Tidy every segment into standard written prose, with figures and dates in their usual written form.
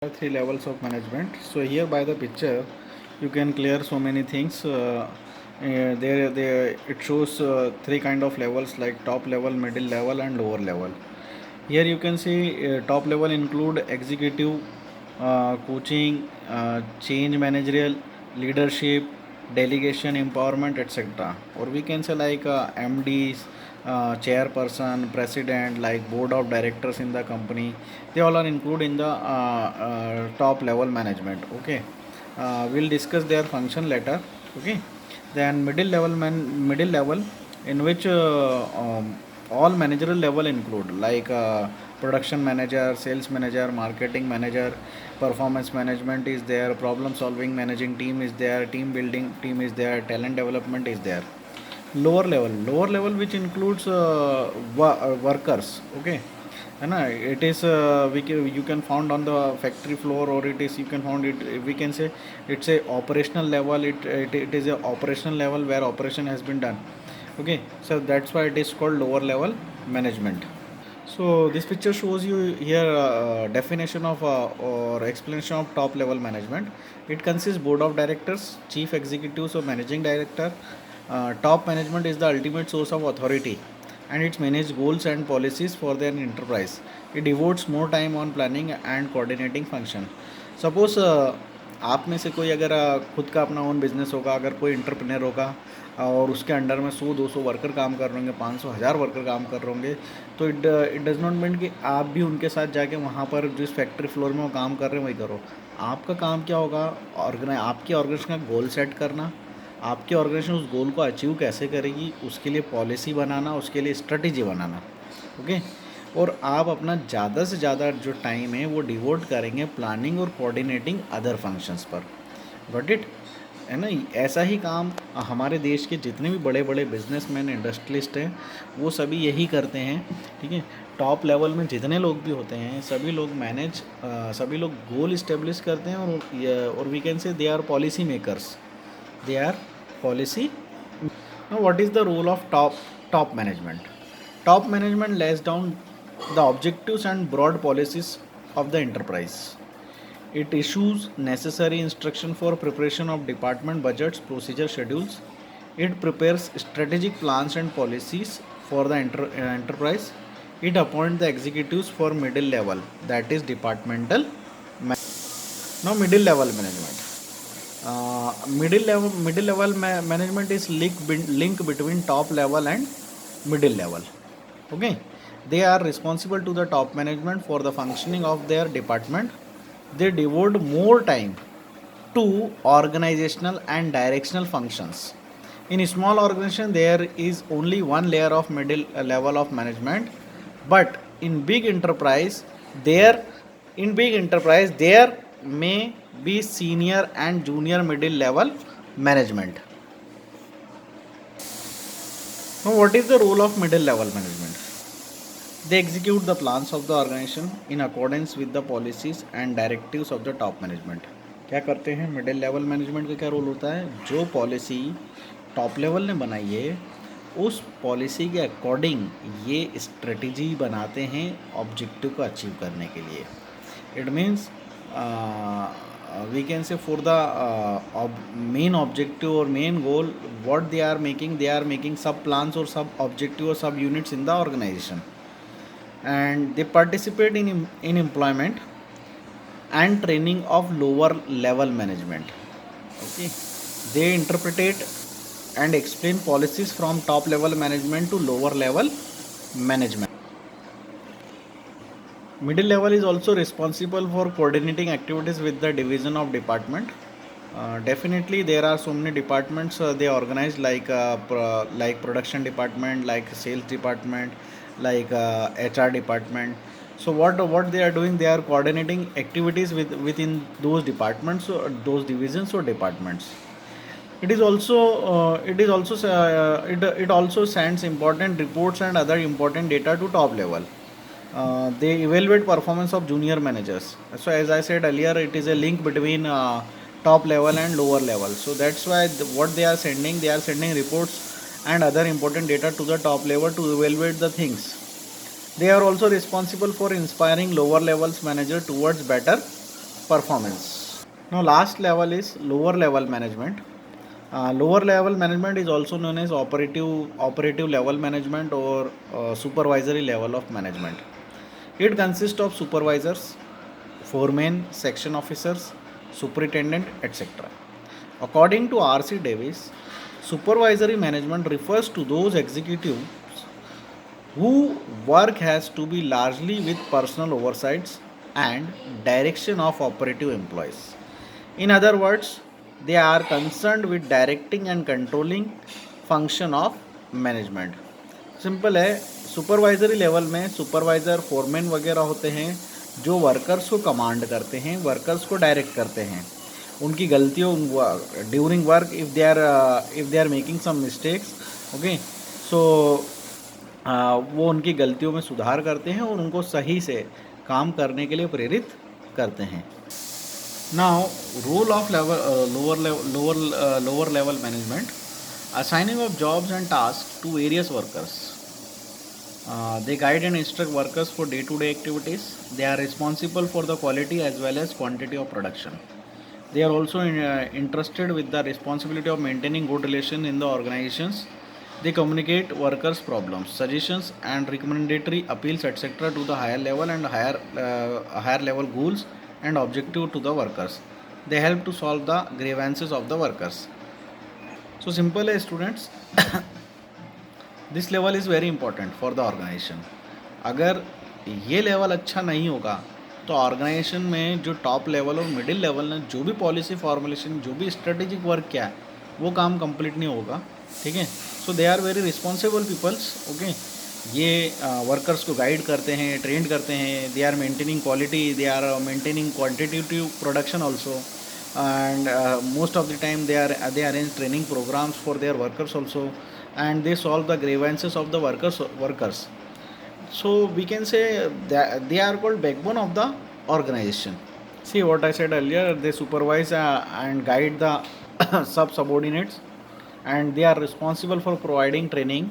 Three levels of management. So here by the picture you can clear so many things. There it shows three kind of levels like top level, middle level and lower level. Here you can see top level include executive, coaching, change managerial, leadership, delegation, empowerment, etc. Or we can say like MDs, chairperson, president, like board of directors in the company. They all are included in the top level management. Okay, we'll discuss their function later. Okay, then middle level in which all managerial level include like production manager, sales manager, marketing manager, performance management is there, problem solving managing team is there, team building team is there, talent development is there. Lower level which includes workers. Okay, and it is you can found on the factory floor, or it is you can found it, we can say it's a operational level. It is a operational level where operation has been done. Okay, so that's why it is called lower level management. So this picture shows you here definition of or explanation of top level management. It consists board of directors, chief executives or managing director. Top management is the ultimate source of authority, and it manages goals and policies for their enterprise. It devotes more time on planning and coordinating function. Suppose आप में से कोई अगर खुद का अपना own business होगा, अगर कोई इंटरप्रेन्योर होगा और उसके अंडर में 100-200 वर्कर काम कर रहे होंगे, 500-1000 वर्कर काम कर रहे होंगे, तो इट डज़ नॉट मीन कि आप भी उनके साथ जाके वहाँ पर जिस फैक्ट्री फ्लोर में वो काम कर रहे हैं वही करो. आपका काम क्या होगा, आपकी ऑर्गेनाइजेशन का गोल सेट करना, आपकी ऑर्गेनाइजेशन उस गोल को अचीव कैसे करेगी उसके लिए पॉलिसी बनाना, उसके लिए स्ट्रेटेजी बनाना. ओके, और आप अपना ज़्यादा से ज़्यादा जो टाइम है वो डिवोट करेंगे प्लानिंग और कोऑर्डिनेटिंग अदर फंक्शंस पर. गॉट इट, है ना. ऐसा ही काम हमारे देश के जितने भी बड़े बड़े बिजनेसमैन इंडस्ट्रियलिस्ट हैं वो सभी यही करते हैं. ठीक है, टॉप लेवल में जितने लोग भी होते हैं सभी लोग गोल इस्टेब्लिश करते हैं, और we can say they are policy makers. They are policy. What is the role of top management? Top management lays down the objectives and broad policies of the enterprise. It issues necessary instruction for preparation of department budgets, procedure schedules. It prepares strategic plans and policies for the enterprise. It appoints the executives for middle level, that is departmental. Now middle level management. Middle level management is link between top level and middle level. Okay, they are responsible to the top management for the functioning of their department. They devote more time to organizational and directional functions. In a small organization there is only one layer of middle level of management, but in big enterprise there may be senior and junior middle level management. Now, what is the role of middle level management? They execute the plans of the organization in accordance with the policies and directives of the top management. क्या करते हैं middle level management का? क्या role होता है? जो policy top level ने बनाई है उस पॉलिसी के अकॉर्डिंग ये स्ट्रेटजी बनाते हैं ऑब्जेक्टिव को अचीव करने के लिए. It means we can say for the main objective or main goal what they are making sub plans or sub objective or sub units in the organization, and they participate in employment and training of lower level management. Okay, they interpret and explain policies from top level management to lower level management. Middle level is also responsible for coordinating activities with the division of department. Definitely there are so many departments they organize like production department, like sales department, like HR department. So what they are doing, they are coordinating activities within those departments or those divisions or departments. It also sends important reports and other important data to top level. They evaluate performance of junior managers. So as I said earlier, it is a link between top level and lower level. So that's why what they are sending reports and other important data to the top level to evaluate the things. They are also responsible for inspiring lower levels manager towards better performance. Now last level is lower level management. Lower level management is also known as operative level management or supervisory level of management. It consists of supervisors, foremen, section officers, superintendent, etc. According to R.C. Davis, supervisory management refers to those executives whose work has to be largely with personal oversights and direction of operative employees. In other words, they are concerned with directing and controlling function of management. Simple है, supervisory level में supervisor foreman वगैरह होते हैं जो workers को command करते हैं, workers को डायरेक्ट करते हैं. उनकी गलतियों during work if they are making some mistakes, okay, so वो उनकी गलतियों में सुधार करते हैं और उनको सही से काम करने के लिए प्रेरित करते हैं. Now, role of lower level management: assigning of jobs and tasks to various workers. They guide and instruct workers for day-to-day activities. They are responsible for the quality as well as quantity of production. They are also entrusted with the responsibility of maintaining good relations in the organizations. They communicate workers' problems, suggestions, and recommendatory appeals, etc., to the higher level and higher level goals and objective to the workers. They help to solve the grievances of the workers. So simple है students. This level is very important for the organisation. अगर ये level अच्छा नहीं होगा तो organisation में जो top level और मिडिल लेवल ने जो भी पॉलिसी फॉर्मुलेशन, जो भी स्ट्रेटेजिक वर्क किया है, वो काम कंप्लीट नहीं होगा. ठीक है. So they are very responsible peoples. Okay, ये वर्कर्स को गाइड करते हैं, ट्रेंड करते हैं. They are maintaining quality, they are maintaining quantitative production also, and most of the time they arrange training programs for their workers also, and they solve the grievances of the workers. So we can say that they are called backbone of the organization. See what I said earlier, they supervise and guide the subordinates, and they are responsible for providing training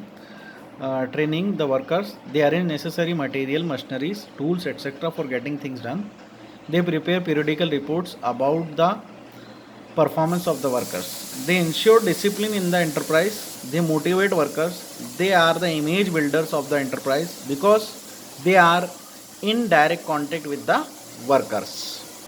the workers. They arrange necessary material, machineries, tools, etc. for getting things done. They prepare periodical reports about the performance of the workers. They ensure discipline in the enterprise. They motivate workers. They are the image builders of the enterprise because they are in direct contact with the workers.